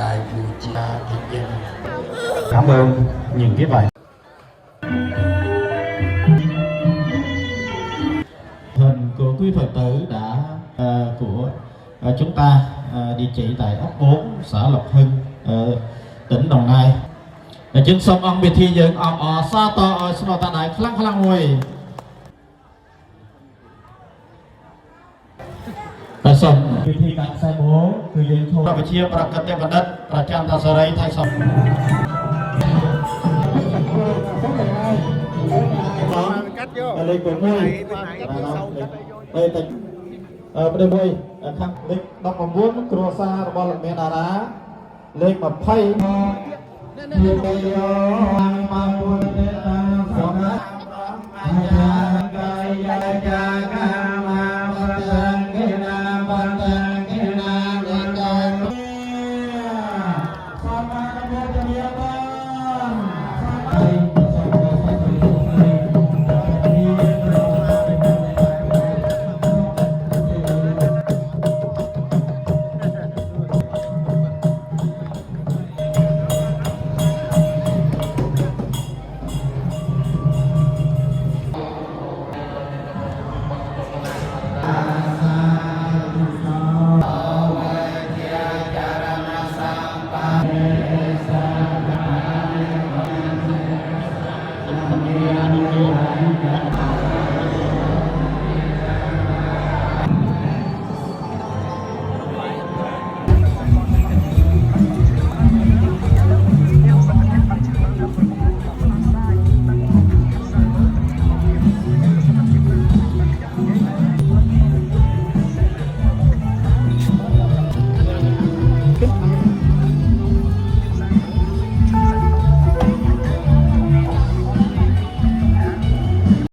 Đại Bùi Cha Thị Dân. Cảm ơn những cái bài hình của quý Phật tử đã của chúng ta địa chỉ tại ấp 4 xã Lộc Hưng tỉnh Đồng Nai. Chính sông ông biệt thi dân ông ở xa to ở sông ta đại khăng khăng ngồi. Tại sông biệt thi cạnh xe bố từ dân thôn và chia và cất tên đất và trang ta sơ đây thay sông. Đây của ngôi đây tình đây ngôi khắc đích đọc mà muốn cua xa bao lần mẹ đá lên mà phay